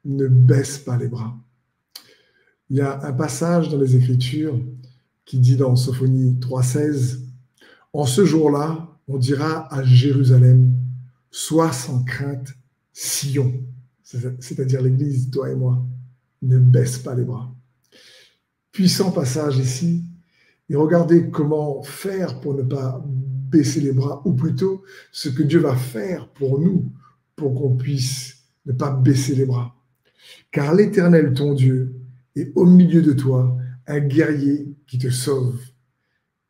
ne baisse pas les bras. Il y a un passage dans les Écritures qui dit dans Sophonie 3,16, « En ce jour-là, on dira à Jérusalem, sois sans crainte, Sion. » C'est-à-dire l'Église, toi et moi, ne baisse pas les bras. Puissant passage ici. Et regardez comment faire pour ne pas baisser les bras, ou plutôt ce que Dieu va faire pour nous, pour qu'on puisse ne pas baisser les bras. Car l'Éternel, ton Dieu, est au milieu de toi, un guerrier qui te sauve.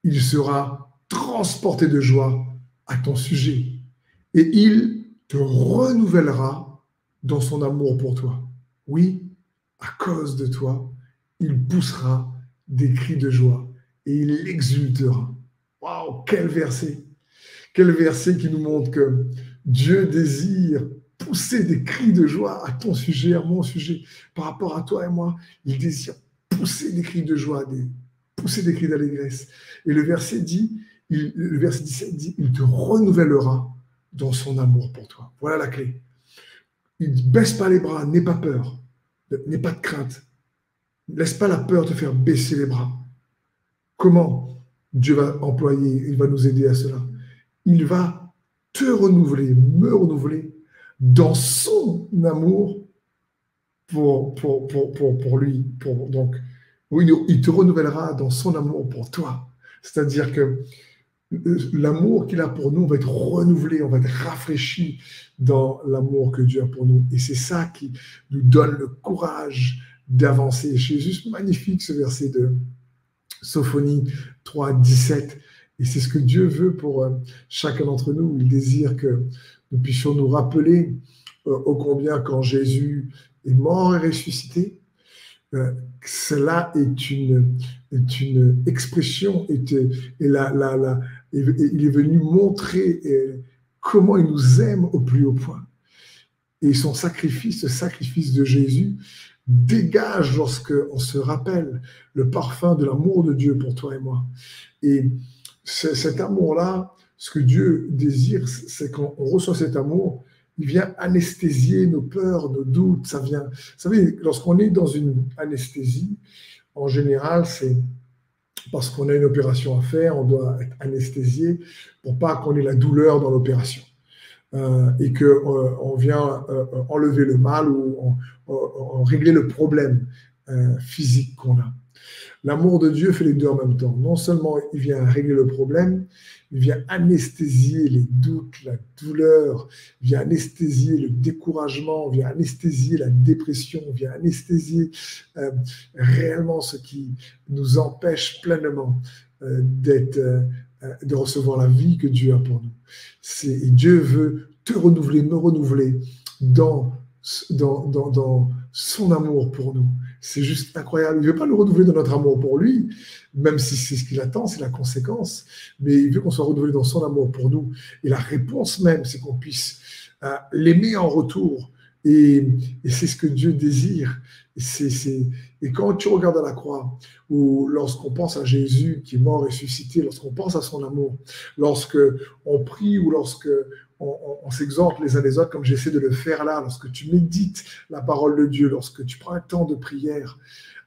Il sera transporté de joie à ton sujet, et il te renouvellera dans son amour pour toi. Oui, à cause de toi, il poussera des cris de joie et il exultera. Waouh, quel verset! Quel verset qui nous montre que Dieu désire pousser des cris de joie à ton sujet, à mon sujet, par rapport à toi et moi. Il désire pousser des cris de joie, pousser des cris d'allégresse. Et le verset 17 dit, il te renouvellera dans son amour pour toi. Voilà la clé. Il ne baisse pas les bras, n'aie pas peur, n'aie pas de crainte. Ne laisse pas la peur te faire baisser les bras. Comment Dieu va employer, il va nous aider à cela? Il va te renouveler, me renouveler dans son amour pour lui. Donc, oui, il te renouvellera dans son amour pour toi. C'est-à-dire que l'amour qu'il a pour nous, on va être renouvelé, on va être rafraîchi dans l'amour que Dieu a pour nous. Et c'est ça qui nous donne le courage d'avancer. C'est juste magnifique ce verset de Sophonie 3, 17. Et c'est ce que Dieu veut pour chacun d'entre nous. Il désire que nous puissions nous rappeler ô combien quand Jésus est mort et ressuscité, cela est une expression, il est venu montrer comment il nous aime au plus haut point. Et son sacrifice, le sacrifice de Jésus, dégage lorsqu'on se rappelle le parfum de l'amour de Dieu pour toi et moi. Et cet amour-là, ce que Dieu désire, c'est qu'on reçoit cet amour, il vient anesthésier nos peurs, nos doutes. Ça vient. Vous savez, lorsqu'on est dans une anesthésie, en général, c'est parce qu'on a une opération à faire, on doit être anesthésié pour pas qu'on ait la douleur dans l'opération. Et qu'on vient enlever le mal ou régler le problème physique qu'on a. L'amour de Dieu fait les deux en même temps. Non seulement il vient régler le problème, il vient anesthésier les doutes, la douleur, il vient anesthésier le découragement, il vient anesthésier la dépression, il vient anesthésier réellement ce qui nous empêche pleinement de recevoir la vie que Dieu a pour nous. Et Dieu veut te renouveler, me renouveler dans son amour pour nous. C'est juste incroyable. Il ne veut pas nous renouveler dans notre amour pour lui, même si c'est ce qu'il attend, c'est la conséquence, mais il veut qu'on soit renouvelé dans son amour pour nous. Et la réponse même, c'est qu'on puisse l'aimer en retour. Et c'est ce que Dieu désire. Et quand tu regardes à la croix, ou lorsqu'on pense à Jésus qui est mort et ressuscité, lorsqu'on pense à son amour, lorsqu'on prie ou on s'exhorte les uns les autres, comme j'essaie de le faire là, lorsque tu médites la parole de Dieu, lorsque tu prends un temps de prière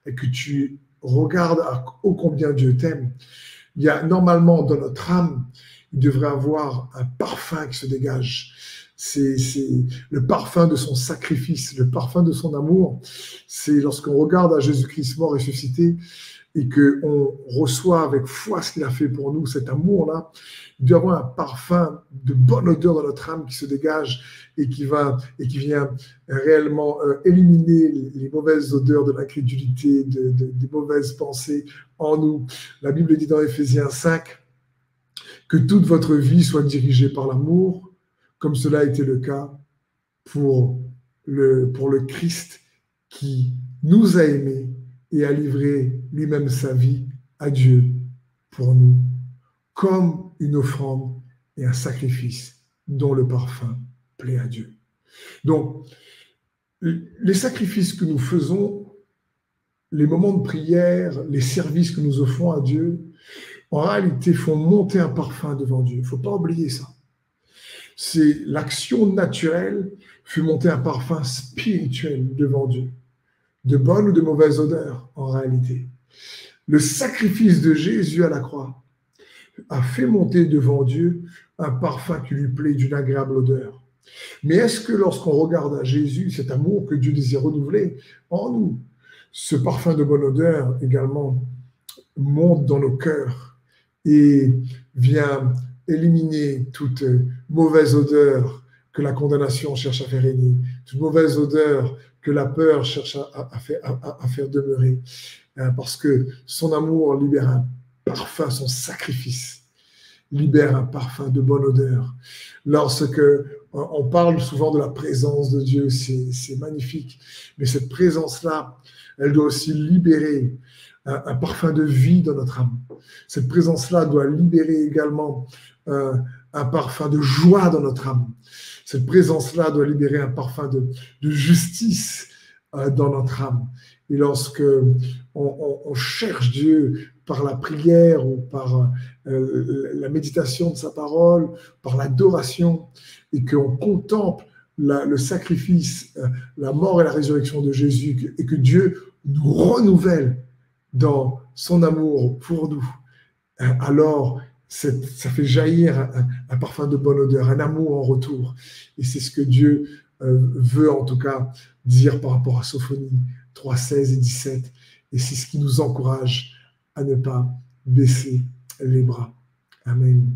et que tu regardes ô combien Dieu t'aime, il y a normalement dans notre âme, il devrait avoir un parfum qui se dégage. C'est le parfum de son sacrifice, le parfum de son amour. C'est lorsqu'on regarde à Jésus-Christ mort et ressuscité et qu'on reçoit avec foi ce qu'il a fait pour nous, cet amour-là, il doit y avoir un parfum de bonne odeur dans notre âme qui se dégage et qui vient réellement éliminer les mauvaises odeurs de l'incrédulité, des mauvaises pensées en nous. La Bible dit dans Éphésiens 5 que toute votre vie soit dirigée par l'amour, comme cela a été le cas pour le Christ qui nous a aimés et a livré lui-même sa vie à Dieu pour nous, comme une offrande et un sacrifice dont le parfum plaît à Dieu. Donc, les sacrifices que nous faisons, les moments de prière, les services que nous offrons à Dieu, en réalité font monter un parfum devant Dieu. Il ne faut pas oublier ça. C'est l'action naturelle fait monter un parfum spirituel devant Dieu, de bonne ou de mauvaise odeur en réalité. Le sacrifice de Jésus à la croix a fait monter devant Dieu un parfum qui lui plaît d'une agréable odeur. Mais est-ce que lorsqu'on regarde à Jésus, cet amour que Dieu désire renouveler en nous, ce parfum de bonne odeur également monte dans nos cœurs et vient éliminer toute mauvaise odeur que la condamnation cherche à faire régner, toute mauvaise odeur que la peur cherche à faire demeurer, parce que son amour libère un parfum, son sacrifice libère un parfum de bonne odeur. Lorsque on parle souvent de la présence de Dieu, c'est magnifique, mais cette présence-là, elle doit aussi libérer un parfum de vie dans notre âme. Cette présence-là doit libérer également un parfum de joie dans notre âme. Cette présence-là doit libérer un parfum de justice dans notre âme. Et lorsque on cherche Dieu par la prière ou par la méditation de sa parole, par l'adoration, et qu'on contemple le sacrifice, la mort et la résurrection de Jésus, et que Dieu nous renouvelle dans son amour pour nous, alors ça fait jaillir un parfum de bonne odeur, un amour en retour. Et c'est ce que Dieu veut en tout cas dire par rapport à Sophonie 3, 16 et 17. Et c'est ce qui nous encourage à ne pas baisser les bras. Amen.